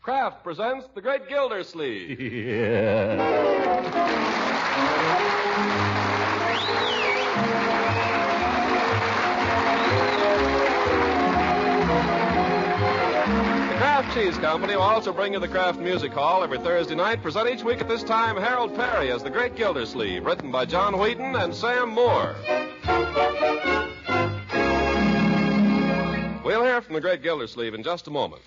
Kraft presents The Great Gildersleeve. Yeah. The Kraft Cheese Company will also bring you the Kraft Music Hall every Thursday night. Present each week at this time Harold Perry as The Great Gildersleeve, written by John Wheaton and Sam Moore. We'll hear from The Great Gildersleeve in just a moment.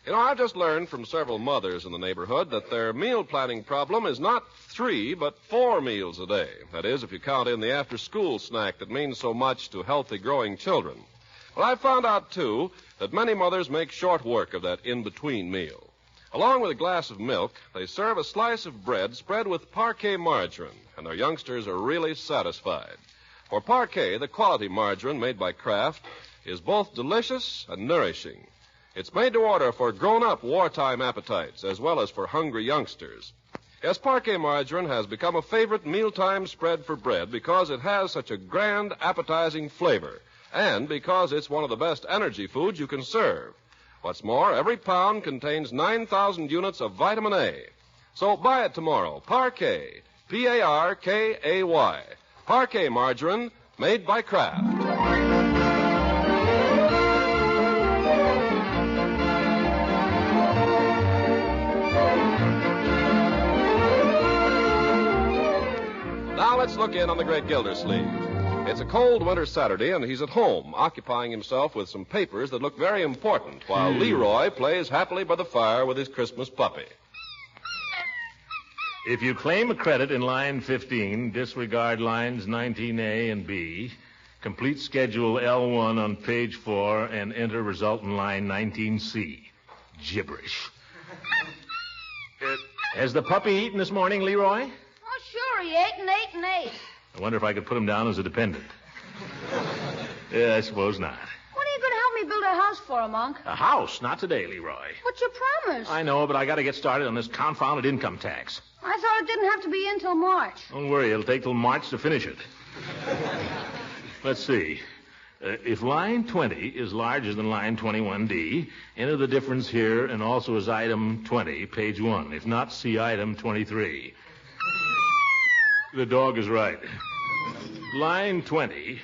You know, I've just learned from several mothers in the neighborhood that their meal planning problem is not 3, but 4 meals a day. That is, if you count in the after-school snack that means so much to healthy growing children. Well, I've found out, too, that many mothers make short work of that in-between meal. Along with a glass of milk, they serve a slice of bread spread with Parquet margarine, and their youngsters are really satisfied. For Parquet, the quality margarine made by Kraft, is both delicious and nourishing. It's made to order for grown-up wartime appetites as well as for hungry youngsters. Yes, Parquet margarine has become a favorite mealtime spread for bread because it has such a grand, appetizing flavor and because it's one of the best energy foods you can serve. What's more, every pound contains 9,000 units of vitamin A. So buy it tomorrow. Parquet, P-A-R-K-A-Y. Parquet margarine made by Kraft. Now let's look in on the Great Gildersleeve. It's a cold winter Saturday, and he's at home, occupying himself with some papers that look very important, while Leroy plays happily by the fire with his Christmas puppy. If you claim a credit in line 15, disregard lines 19A and B, complete schedule L1 on page 4, and enter result in line 19C. Gibberish. Has the puppy eaten this morning, Leroy? Oh, sure, he ate and ate and ate. I wonder if I could put him down as a dependent. Yeah, I suppose not. When are you going to help me build a house for him, Unc? A house? Not today, Leroy. But you promised. I know, but I got to get started on this confounded income tax. I thought it didn't have to be in till March. Don't worry, it'll take till March to finish it. Let's see. If line 20 is larger than line 21D, enter the difference here and also as item 20, page 1. If not, see item 23. The dog is right. Line 20.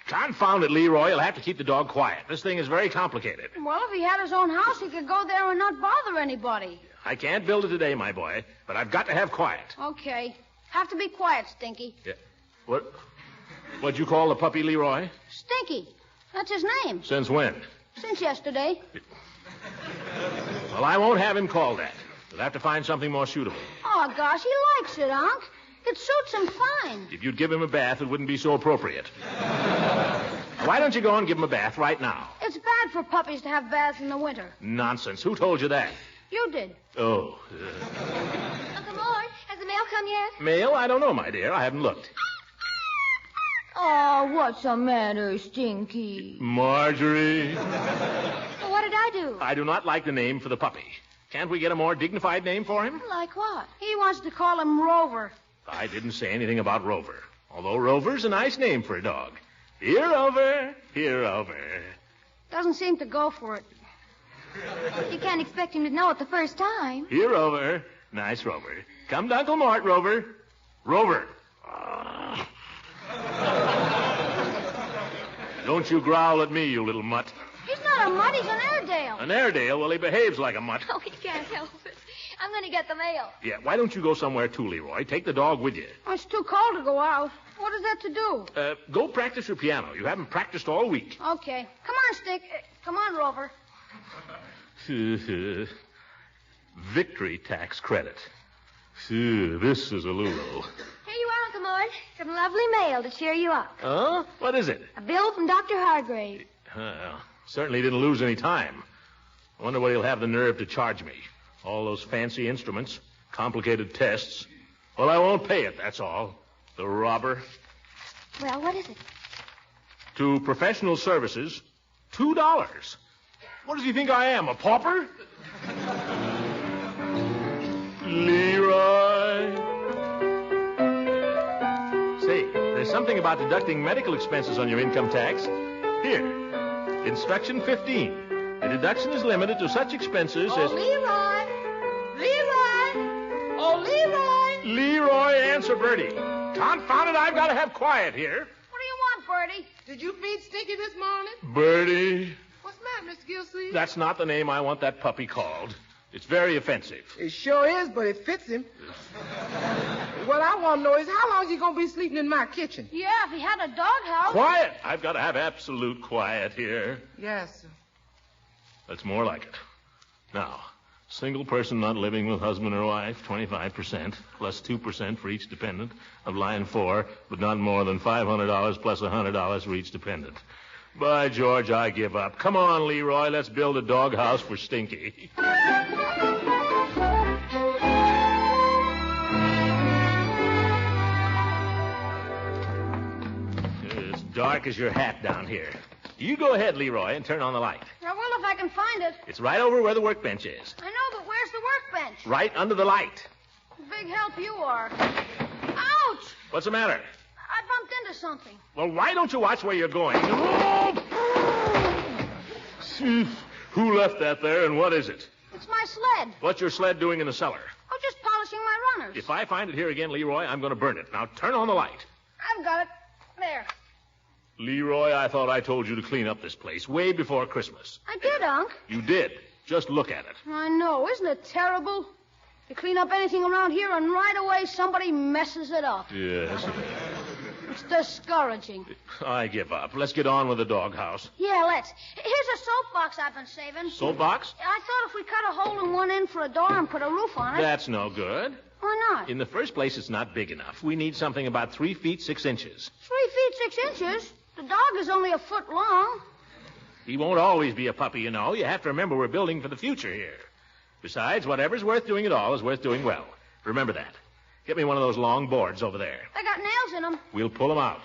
Confound it, Leroy. You'll have to keep the dog quiet. This thing is very complicated. Well, if he had his own house, he could go there and not bother anybody. I can't build it today, my boy, but I've got to have quiet. Okay. Have to be quiet, Stinky. Yeah. What'd you call the puppy, Leroy? Stinky. That's his name. Since when? Since yesterday. Well, I won't have him called that. We'll have to find something more suitable. Oh, gosh, he likes it, Unc. It suits him fine. If you'd give him a bath, it wouldn't be so appropriate. Why don't you go and give him a bath right now? It's bad for puppies to have baths in the winter. Nonsense. Who told you that? You did. Oh. Uncle Mort, has the mail come yet? Mail? I don't know, my dear. I haven't looked. Oh, what's the matter, Stinky? Marjorie. Well, what did I do? I do not like the name for the puppy. Can't we get a more dignified name for him? Like what? He wants to call him Rover. I didn't say anything about Rover. Although Rover's a nice name for a dog. Here, Rover. Here, Rover. Doesn't seem to go for it. You can't expect him to know it the first time. Here, Rover. Nice Rover. Come to Uncle Mort, Rover. Rover. Don't you growl at me, you little mutt. He's not a mutt, he's an Airedale. An Airedale? Well, he behaves like a mutt. Oh, he can't help it. I'm going to get the mail. Yeah, why don't you go somewhere too, Leroy? Take the dog with you. Oh, it's too cold to go out. What is that to do? Go practice your piano. You haven't practiced all week. Okay. Come on, Stick. Come on, Rover. Victory tax credit. This is a Lulu. Here you are, Uncle Mort. Some lovely mail to cheer you up. Huh? What is it? A bill from Dr. Hargrave. Certainly didn't lose any time. I wonder what he'll have the nerve to charge me. All those fancy instruments, complicated tests. Well, I won't pay it, that's all. The robber. Well, what is it? To professional services, $2. What does he think I am, a pauper? Leroy. Say, there's something about deducting medical expenses on your income tax. Here, instruction 15. The deduction is limited to such expenses as... Leroy! Oh, Leroy! Leroy, answer Bertie. Confound it, I've got to have quiet here. What do you want, Bertie? Did you feed Stinky this morning? Bertie. What's the matter, Mr. Gildersleeve? That's not the name I want that puppy called. It's very offensive. It sure is, but it fits him. What I want to know is how long is he going to be sleeping in my kitchen? Yeah, if he had a doghouse. Quiet! I've got to have absolute quiet here. Yes, sir. That's more like it. Now, single person not living with husband or wife, 25%, plus 2% for each dependent of line 4, but not more than $500 plus $100 for each dependent. By George, I give up. Come on, Leroy, let's build a doghouse for Stinky. It's dark as your hat down here. You go ahead, Leroy, and turn on the light. I will if I can find it. It's right over where the workbench is. I know, but where's the workbench? Right under the light. Big help you are. Ouch! What's the matter? I bumped into something. Well, why don't you watch where you're going? Oh! Who left that there, and what is it? It's my sled. What's your sled doing in the cellar? Oh, just polishing my runners. If I find it here again, Leroy, I'm going to burn it. Now, turn on the light. I've got it. There. Leroy, I thought I told you to clean up this place way before Christmas. I did, Unc. You did. Just look at it. I know. Isn't it terrible? You clean up anything around here, and right away somebody messes it up. Yes. It's discouraging. I give up. Let's get on with the doghouse. Yeah, let's. Here's a soapbox I've been saving. Soapbox? I thought if we cut a hole in one end for a door and put a roof on it. That's no good. Why not? In the first place, it's not big enough. We need something about 3 feet 6 inches. 3 feet 6 inches? The dog is only a foot long. He won't always be a puppy, you know. You have to remember we're building for the future here. Besides, whatever's worth doing at all is worth doing well. Remember that. Get me one of those long boards over there. They got nails in them. We'll pull them out.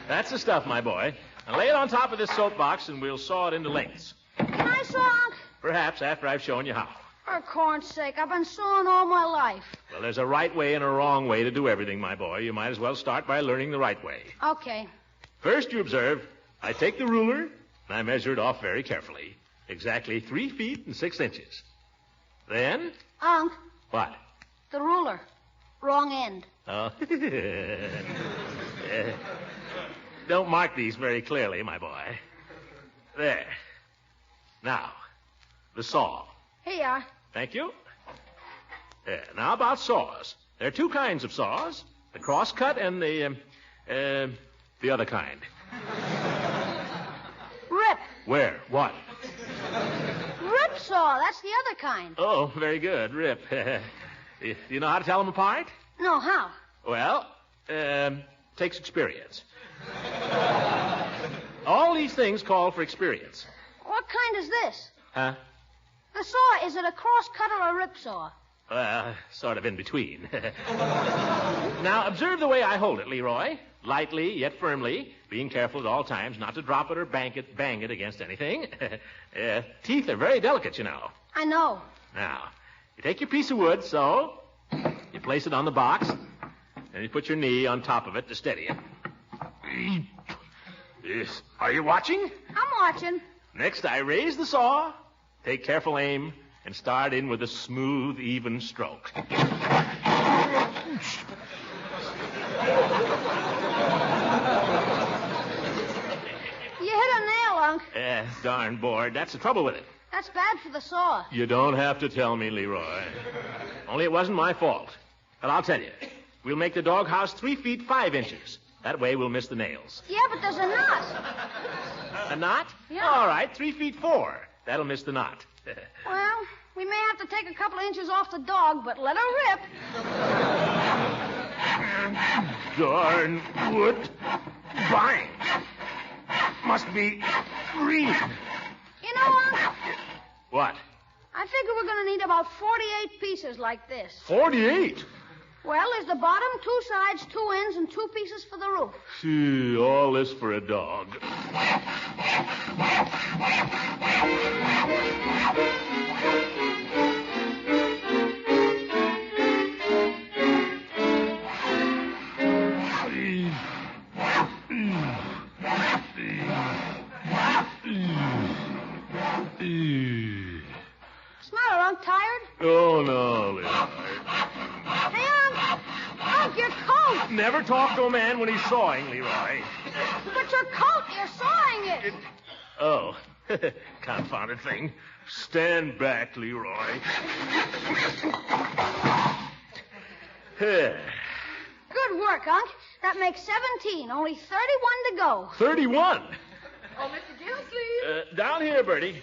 That's the stuff, my boy. Now lay it on top of this soapbox, and we'll saw it into lengths. Can I saw, Unc? Perhaps after I've shown you how. For corn's sake, I've been sawing all my life. Well, there's a right way and a wrong way to do everything, my boy. You might as well start by learning the right way. Okay. First, you observe, I take the ruler, and I measure it off very carefully. Exactly 3 feet and 6 inches. Then... Unc, What? the ruler. Wrong end. Oh. Don't mark these very clearly, my boy. There. Now, the saw. Here you are. Thank you. Now about saws. There are 2 kinds of saws. The cross-cut and the other kind. Rip. Where? What? Rip saw. That's the other kind. Oh, very good. Rip. Do you know how to tell them apart? No, how? Well, takes experience. All these things call for experience. What kind is this? Huh? The saw, is it a cross-cut or a rip saw? Sort of in between. Now, observe the way I hold it, Leroy. Lightly, yet firmly, being careful at all times not to drop it or bang it against anything. Teeth are very delicate, you know. I know. Now, you take your piece of wood, so. You place it on the box, and you put your knee on top of it to steady it. Yes. Are you watching? I'm watching. Next, I raise the saw, take careful aim, and start in with a smooth, even stroke. You hit a nail, Unc. Darn bored. That's the trouble with it. That's bad for the saw. You don't have to tell me, Leroy. Only it wasn't my fault. But I'll tell you. We'll make the doghouse 3 feet 5 inches. That way we'll miss the nails. Yeah, but there's a knot. A knot? Yeah. All right, 3 feet 4. That'll miss the knot. Well, we may have to take a couple of inches off the dog, but let her rip. Darn wood. Bang. Must be green. You know, Unc, What? I figure we're going to need about 48 pieces like this. 48? Well, there's the bottom, 2 sides, 2 ends, and 2 pieces for the roof. Gee, all this for a dog. no, Leroy. Hey, Unc, your coat. Never talk to a man when he's sawing, Leroy. But your coat, you're sawing it. Oh, confounded thing. Stand back, Leroy. Good work, Unc. That makes 17. Only 31 to go. 31. Oh, Mr. Gildersleeve. Down here, Bertie.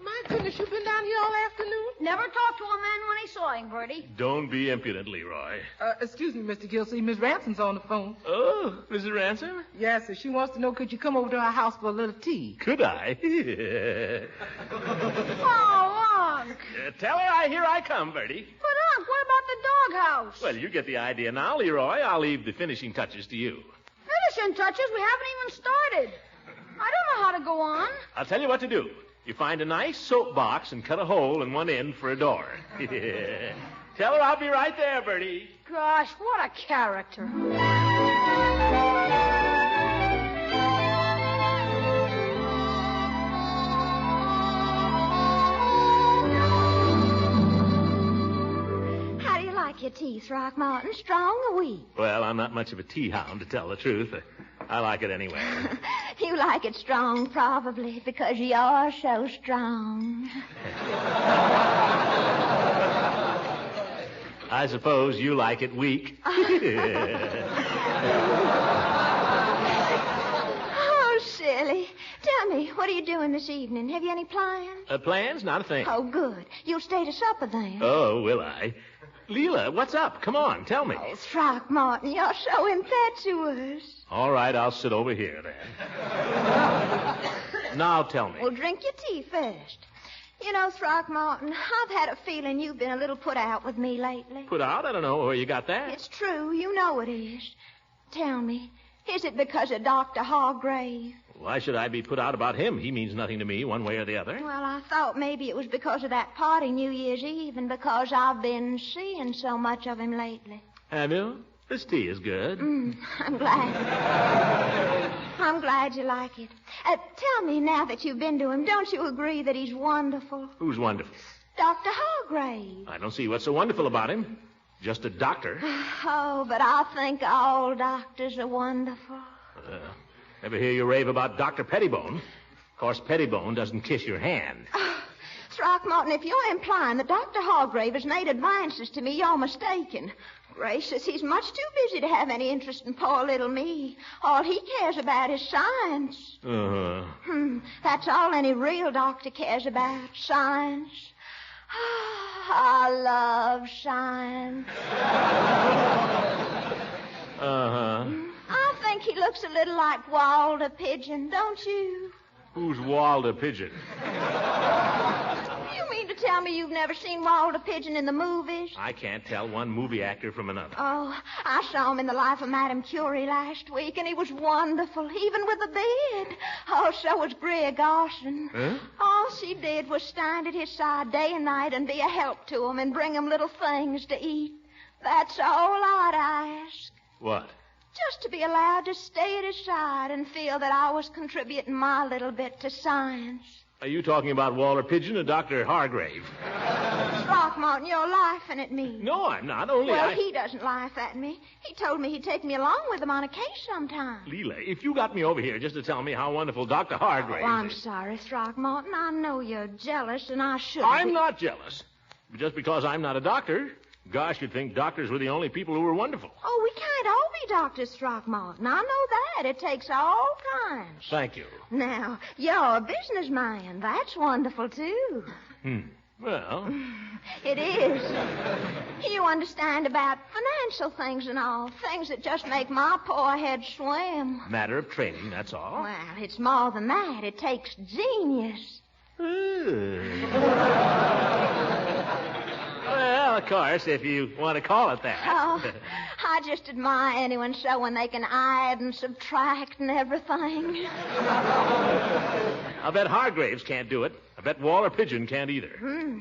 My goodness, you've been down here all afternoon? Never talk to a man when he's sawing, Bertie. Don't be impudent, Leroy. Excuse me, Mr. Gildersleeve. Miss Ransom's on the phone. Oh, Mrs. Ransom? Yes, sir. She wants to know, could you come over to our house for a little tea? Could I? Oh, Unc. Tell her I come, Bertie. But, Unc, what about the doghouse? Well, you get the idea now, Leroy. I'll leave the finishing touches to you. Finishing touches? We haven't even started. I don't know how to go on. I'll tell you what to do. You find a nice soap box and cut a hole in one end for a door. Tell her I'll be right there, Bertie. Gosh, what a character. How do you like your tea, Throckmorton? Strong or weak? Well, I'm not much of a tea hound, to tell the truth. I like it anyway. You like it strong, probably, because you're so strong. I suppose you like it weak. Oh, silly. Tell me, what are you doing this evening? Have you any plans? Plans? Not a thing. Oh, good. You'll stay to supper then. Oh, will I? Leela, what's up? Come on, tell me. Oh, Throckmorton, you're so impetuous. All right, I'll sit over here then. Now tell me. Well, drink your tea first. You know, Throckmorton, I've had a feeling you've been a little put out with me lately. Put out? I don't know where you got that. It's true. You know it is. Tell me, is it because of Dr. Hargrave? Why should I be put out about him? He means nothing to me one way or the other. Well, I thought maybe it was because of that party New Year's Eve and because I've been seeing so much of him lately. Have you? This tea is good. I'm glad. I'm glad you like it. Tell me, now that you've been to him, don't you agree that he's wonderful? Who's wonderful? Dr. Hargrave. I don't see what's so wonderful about him. Just a doctor. Oh, but I think all doctors are wonderful. Ever hear you rave about Dr. Pettibone? Of course, Pettibone doesn't kiss your hand. Throckmorton, if you're implying that Dr. Hargrave has made advances to me, you're mistaken. Gracious, he's much too busy to have any interest in poor little me. All he cares about is science. That's all any real doctor cares about, science. I love science. I think he looks a little like Walter Pigeon, don't you? Who's Walter Pigeon? You mean to tell me you've never seen Walter Pigeon in the movies? I can't tell one movie actor from another. Oh, I saw him in The Life of Madame Curie last week, and he was wonderful, even with a beard. Oh, so was Greer Garson. Huh? All she did was stand at his side day and night and be a help to him and bring him little things to eat. That's all I'd ask. What? Just to be allowed to stay at his side and feel that I was contributing my little bit to science. Are you talking about Walter Pigeon or Dr. Hargrave? Throckmorton, you're laughing at me. No, I'm not. Only Well, he doesn't laugh at me. He told me he'd take me along with him on a case sometime. Leela, if you got me over here just to tell me how wonderful Dr. Hargrave Oh, I'm is... sorry, Throckmorton. I know you're jealous, and I shouldn't I'm be. not jealous. Just because I'm not a doctor, gosh, you'd think doctors were the only people who were wonderful. Oh, we can't all be doctors, Throckmorton. I know that. It takes all kinds. Thank you. Now, you're a businessman. That's wonderful, too. Well, It is. You understand about financial things and all. Things that just make my poor head swim. matter of training, that's all. Well, it's more than that. It takes genius. Well, of course, if you want to call it that. Oh, I just admire anyone so when they can add and subtract and everything. I'll bet Hargraves can't do it. I bet Walter Pigeon can't either.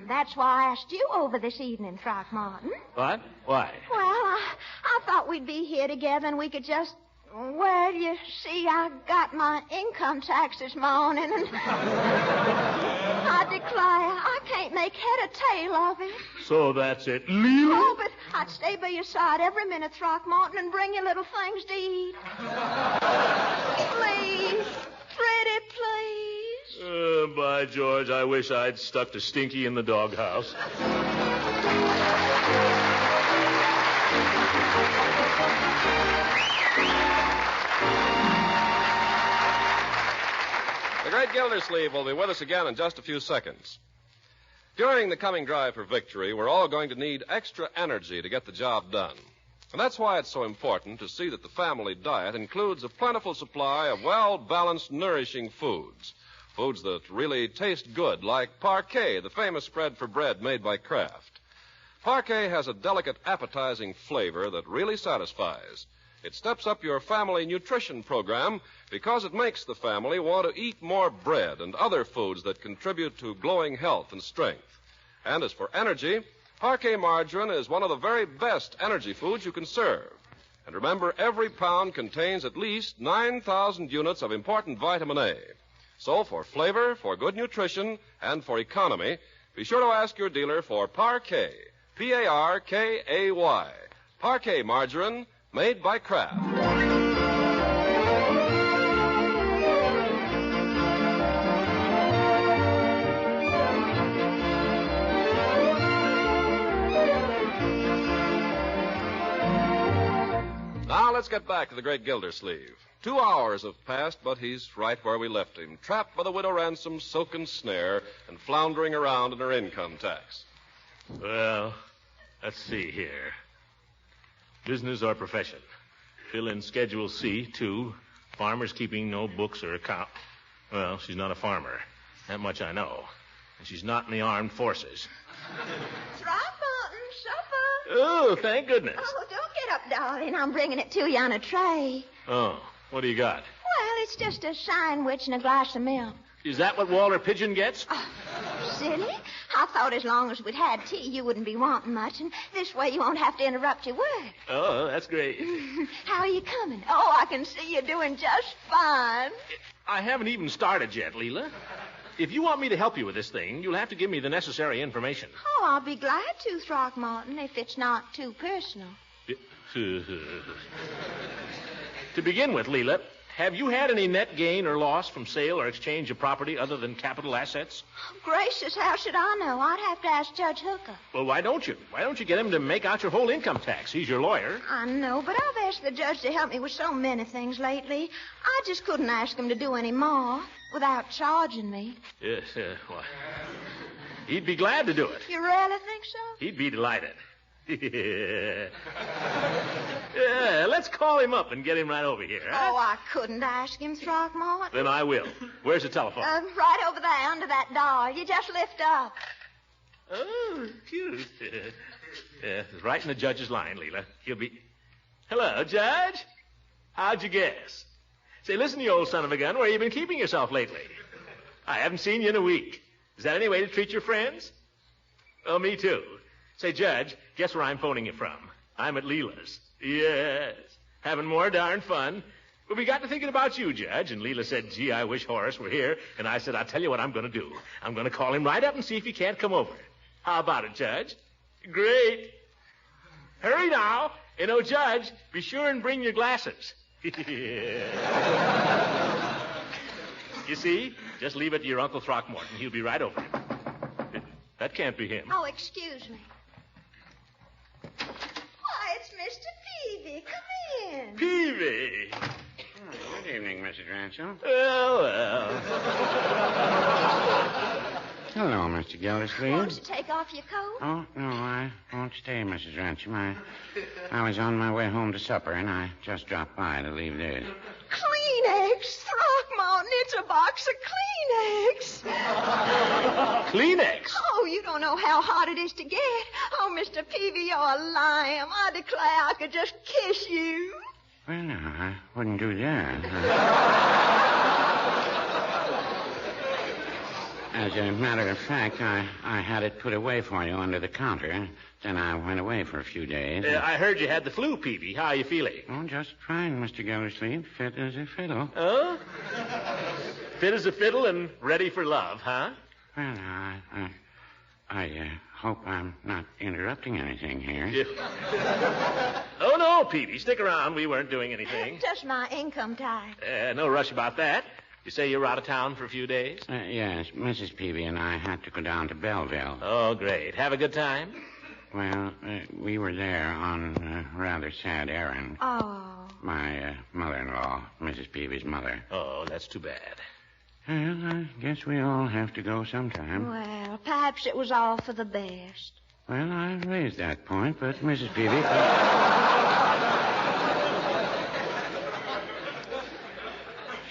That's why I asked you over this evening, Throckmorton. What? Why? Well, I thought we'd be here together and we could just... Well, you see, I got my income tax this morning, and I I declare, I can't make head or tail of it. So that's it. Leela? Oh, but I'd stay by your side every minute, Throckmorton, and bring you little things to eat. Please. Pretty please. By George, I wish I'd stuck to Stinky in the doghouse. The great Gildersleeve will be with us again in just a few seconds. During the coming drive for victory, we're all going to need extra energy to get the job done. And that's why it's so important to see that the family diet includes a plentiful supply of well-balanced, nourishing foods. Foods that really taste good, like parquet, the famous spread for bread made by Kraft. Parquet has a delicate, appetizing flavor that really satisfies. It steps up your family nutrition program because it makes the family want to eat more bread and other foods that contribute to glowing health and strength. And as for energy, Parquet margarine is one of the very best energy foods you can serve. And remember, every pound contains at least 9,000 units of important vitamin A. So for flavor, for good nutrition, and for economy, be sure to ask your dealer for Parquet, P-A-R-K-A-Y. Parquet margarine made by Kraft. Now let's get back to the great Gildersleeve. 2 hours have passed, but he's right where we left him, trapped by the Widow Ransom's silken snare and floundering around in her income tax. Well, let's see here. Business or profession? Fill in Schedule C, 2. Farmers keeping no books or account. Well, she's not a farmer. That much I know. And she's not in the armed forces. Throckmorton, supper. Oh, thank goodness. Oh, don't get up, darling. I'm bringing it to you on a tray. Oh, what do you got? Well, it's just a sandwich and a glass of milk. Is that what Walter Pigeon gets? Oh, silly. I thought as long as we'd had tea, you wouldn't be wanting much, and this way you won't have to interrupt your work. Oh, that's great. How are you coming? Oh, I can see you're doing just fine. I haven't even started yet, Leela. If you want me to help you with this thing, you'll have to give me the necessary information. Oh, I'll be glad to, Throckmorton, if it's not too personal. To begin with, Leela, have you had any net gain or loss from sale or exchange of property other than capital assets? Gracious, how should I know? I'd have to ask Judge Hooker. Well, why don't you? Why don't you get him to make out your whole income tax? He's your lawyer. I know, but I've asked the judge to help me with so many things lately. I just couldn't ask him to do any more without charging me. Yes, why? He'd be glad to do it. You really think so? He'd be delighted. Yeah, let's call him up and get him right over here. Huh? Oh, I couldn't ask him, Throckmorton. Then I will. Where's the telephone? Right over there under that door. You just lift up. Oh, cute. Yeah, it's right in the judge's line, Leela. He'll be... Hello, Judge. How'd you guess? Say, listen, you old son of a gun, where you been keeping yourself lately? I haven't seen you in a week. Is that any way to treat your friends? Oh, me too. Say, Judge, guess where I'm phoning you from? I'm at Leela's. Yes. Having more darn fun. Well, we got to thinking about you, Judge, and Leela said, gee, I wish Horace were here. And I said, I'll tell you what I'm going to do. I'm going to call him right up and see if he can't come over. How about it, Judge? Great. Hurry now. And, oh, Judge, be sure and bring your glasses. You see? Just leave it to your Uncle Throckmorton. He'll be right over. That can't be him. Oh, excuse me. Why, it's Mr. Peavey. Come in. Peavey. Good evening, Mrs. Ransom. Well. Hello, Mr. Gildersleeve. Won't you take off your coat? Oh, no, I won't stay, Mrs. Ransom. I was on my way home to supper, and I just dropped by to leave this. Kleenex, Throckmorton. It's a box of Kleenex. Kleenex? Oh, you don't know how hard it is to get. Oh, Mr. Peavey, you're a lamb. I declare I could just kiss you. Well, no, I wouldn't do that. As a matter of fact, I had it put away for you under the counter. Then I went away for a few days. I heard you had the flu, Peavey. How are you feeling? Oh, just fine, Mr. Gildersleeve. Fit as a fiddle. Oh? Fit as a fiddle and ready for love, huh? Well, I hope I'm not interrupting anything here. Oh, no, Peavey. Stick around. We weren't doing anything. Just my income tax. No rush about that. You say you were out of town for a few days? Yes, Mrs. Peavey and I had to go down to Belleville. Oh, great. Have a good time? Well, we were there on a rather sad errand. Oh. My mother-in-law, Mrs. Peavey's mother. Oh, that's too bad. Well, I guess we all have to go sometime. Well, perhaps it was all for the best. Well, I raised that point, but Mrs. Peavey...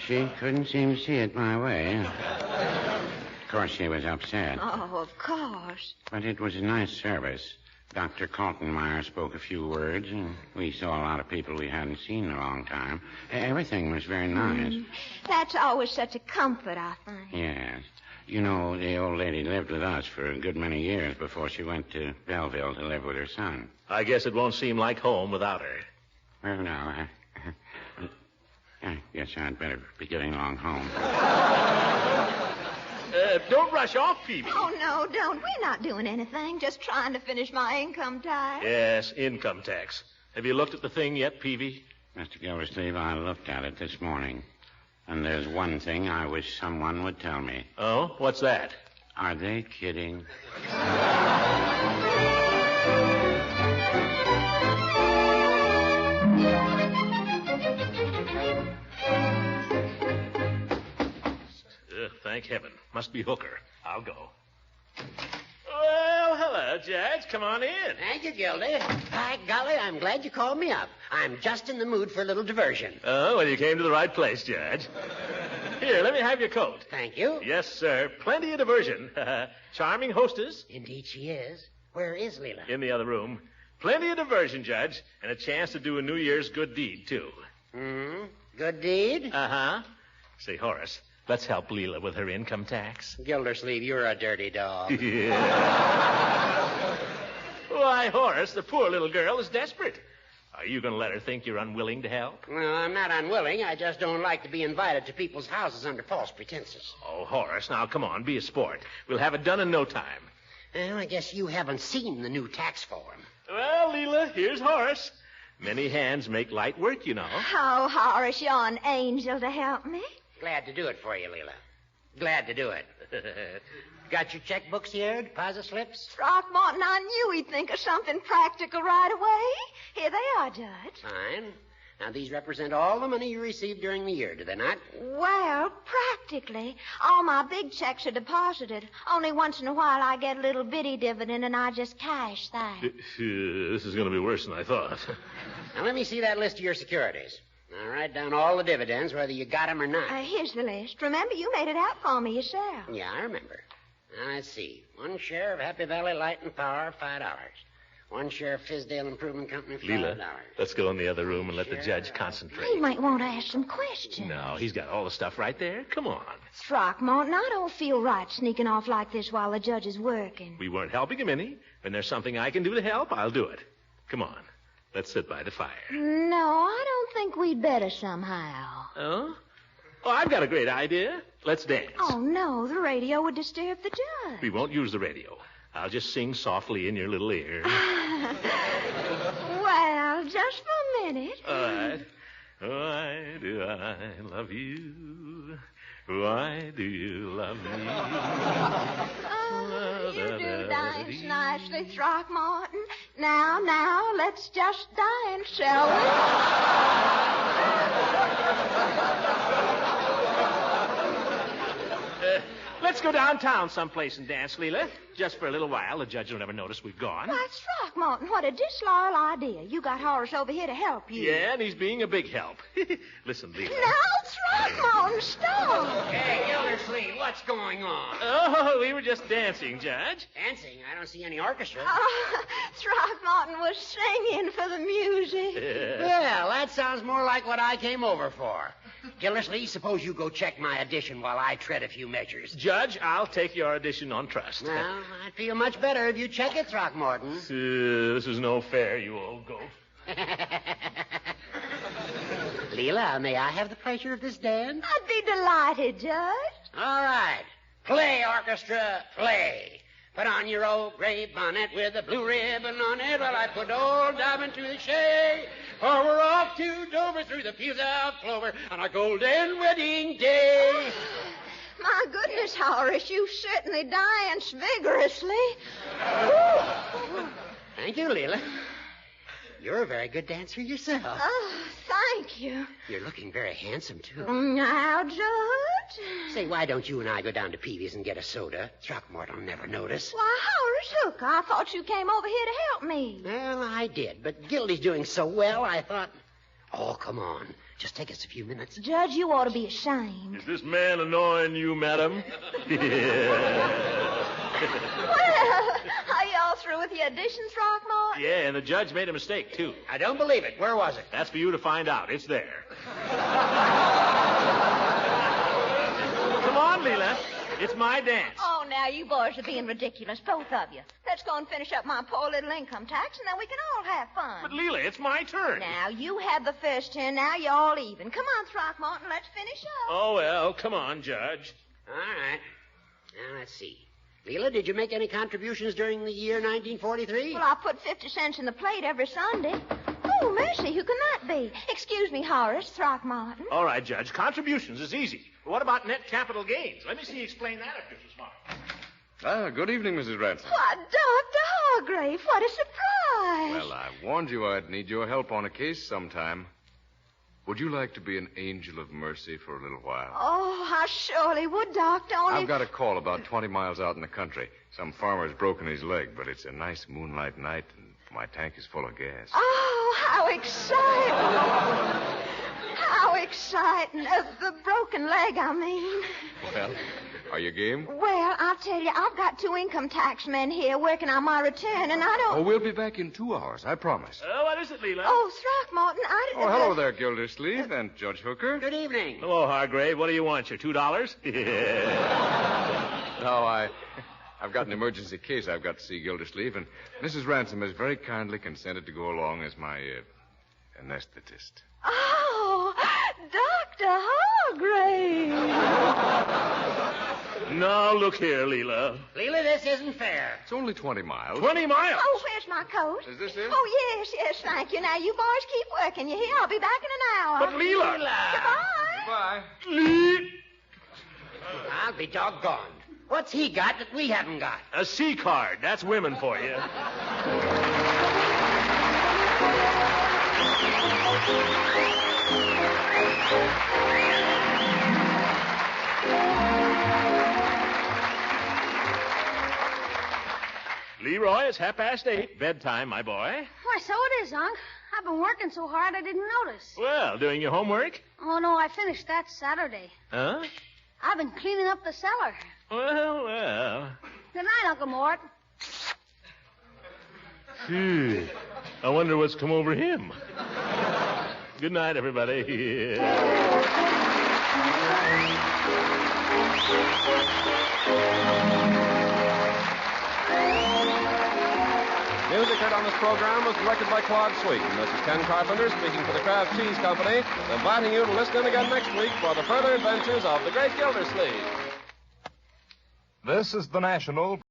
She couldn't seem to see it my way. Of course, she was upset. Oh, of course. But it was a nice service. Dr. Kaltenmeyer spoke a few words, and we saw a lot of people we hadn't seen in a long time. Everything was very nice. That's always such a comfort, I think. Yes. You know, the old lady lived with us for a good many years before she went to Belleville to live with her son. I guess it won't seem like home without her. Well, no, I guess I'd better be getting along home. Don't rush off, Peavey. Oh, no, don't. We're not doing anything. Just trying to finish my income tax. Yes, income tax. Have you looked at the thing yet, Peavey? Mr. Gildersleeve, I looked at it this morning. And there's one thing I wish someone would tell me. Oh? What's that? Are they kidding? Thank heaven. Must be Hooker. I'll go. Well, hello, Judge. Come on in. Thank you, Gildy. By golly, I'm glad you called me up. I'm just in the mood for a little diversion. Oh, well, you came to the right place, Judge. Here, let me have your coat. Thank you. Yes, sir. Plenty of diversion. Charming hostess. Indeed she is. Where is Leela? In the other room. Plenty of diversion, Judge, and a chance to do a New Year's good deed, too. Good deed? Uh-huh. Say, Horace, let's help Leela with her income tax. Gildersleeve, you're a dirty dog. Yeah. Why, Horace, the poor little girl is desperate. Are you going to let her think you're unwilling to help? Well, I'm not unwilling. I just don't like to be invited to people's houses under false pretenses. Oh, Horace, now come on, be a sport. We'll have it done in no time. Well, I guess you haven't seen the new tax form. Well, Leela, here's Horace. Many hands make light work, you know. Oh, Horace, you're an angel to help me. Glad to do it for you, Leela. Glad to do it. Got your checkbooks here, deposit slips? Throckmorton, I knew he'd think of something practical right away. Here they are, Judge. Fine. Now, these represent all the money you received during the year, do they not? Well, practically. All my big checks are deposited. Only once in a while I get a little bitty dividend, and I just cash that. This is going to be worse than I thought. Now, let me see that list of your securities. Now, write down all the dividends, whether you got them or not. Here's the list. Remember, you made it out for me yourself. Yeah, I remember. Now, let's see. 1 share of Happy Valley Light and Power, $5. 1 share of Fizdale Improvement Company, $5. Leela, let's go in the other room and let the judge concentrate. He might want to ask some questions. No, he's got all the stuff right there. Come on. Throckmorton, I don't feel right sneaking off like this while the judge is working. We weren't helping him any. When there's something I can do to help, I'll do it. Come on. Let's sit by the fire. No, I don't think we'd better somehow. Oh? Oh, I've got a great idea. Let's dance. Oh, no, the radio would disturb the judge. We won't use the radio. I'll just sing softly in your little ear. Well, just for a minute. All right. Why do I love you? Why do you love me? Oh, you do dance nicely, Throckmorton. Now, let's just dance, shall we? Let's go downtown someplace and dance, Leela. Just for a little while. The judge will never notice we've gone. Why, Throckmorton, what a disloyal idea. You got Horace over here to help you. Yeah, and he's being a big help. Listen, Leela. No, Throckmorton, stop. Hey, Gildersleeve, what's going on? Oh, we were just dancing, Judge. Dancing? I don't see any orchestra. Throckmorton was singing for the music. Well, that sounds more like what I came over for. Gildersleeve, suppose you go check my audition while I tread a few measures. Judge, I'll take your audition on trust. Well, I'd feel much better if you check it, Throckmorton. This is no fair, you old goat. Leela, may I have the pleasure of this dance? I'd be delighted, Judge. All right. Play, orchestra, play. Put on your old gray bonnet with a blue ribbon on it while I put old Dobbin to the shade. For we're off to Dover through the fields of clover on our golden wedding day. My goodness, Horace, you certainly dance vigorously. Thank you, Leela. You're a very good dancer yourself. Oh, thank you. You're looking very handsome, too. Now, George. Say, why don't you and I go down to Peavey's and get a soda? Throckmorton will never notice. Why, Horace Hooker, I thought you came over here to help me. Well, I did, but Gildy's doing so well, I thought... Oh, come on. Just take us a few minutes. Judge, you ought to be ashamed. Is this man annoying you, madam? Well, are y'all through with your auditions, Throckmorton? Yeah, and the judge made a mistake, too. I don't believe it. Where was it? That's for you to find out. It's there. Come on, Leela. It's my dance. Oh, now, you boys are being ridiculous, both of you. Let's go and finish up my poor little income tax, and then we can all have fun. But, Leela, it's my turn. Now, you had the first turn. Now you're all even. Come on, Throckmorton, let's finish up. Oh, well, come on, Judge. All right. Now, let's see. Leela, did you make any contributions during the year 1943? Well, I put 50 cents in the plate every Sunday. Oh, mercy, who can that be? Excuse me, Horace, Throckmorton. All right, Judge. Contributions is easy. But what about net capital gains? Let me see you explain that if you're so smart. Good evening, Mrs. Ransom. Why, Dr. Hargrave, what a surprise. Well, I warned you I'd need your help on a case sometime. Would you like to be an angel of mercy for a little while? Oh, I surely would, Doctor, only... I've got a call about 20 miles out in the country. Some farmer's broken his leg, but it's a nice moonlight night, and my tank is full of gas. Oh, how exciting. How exciting. The broken leg, I mean. Well, are you game? Well, I'll tell you, I've got 2 income tax men here working on my return, and I don't... Oh, we'll be back in 2 hours, I promise. What is it, Leela? Oh, Throckmorton, I didn't... Oh, hello there, Gildersleeve and Judge Hooker. Good evening. Hello, Hargrave. What do you want, your $2? No, I've got an emergency case I've got to see Gildersleeve, and Mrs. Ransom has very kindly consented to go along as my anesthetist. Oh, Dr. Hargrave. Now, look here, Leela. Leela, this isn't fair. It's only 20 miles. 20 miles? Oh, where's my coat? Is this it? Oh, yes, thank you. Now, you boys keep working. You hear? I'll be back in an hour. But, Leela. Goodbye. Goodbye. I'll be doggone. What's he got that we haven't got? A C card. That's women for you. Leroy, it's 8:30. Bedtime, my boy. Why, so it is, Unc. I've been working so hard I didn't notice. Well, doing your homework? Oh, no, I finished that Saturday. Huh? I've been cleaning up the cellar. Well. Good night, Uncle Mort. Phew. I wonder what's come over him. Good night, everybody. Music heard on this program was directed by Claude Sweet. And this is Ken Carpenter speaking for the Kraft Cheese Company, inviting you to listen in again next week for the further adventures of the great Gildersleeve. This is the National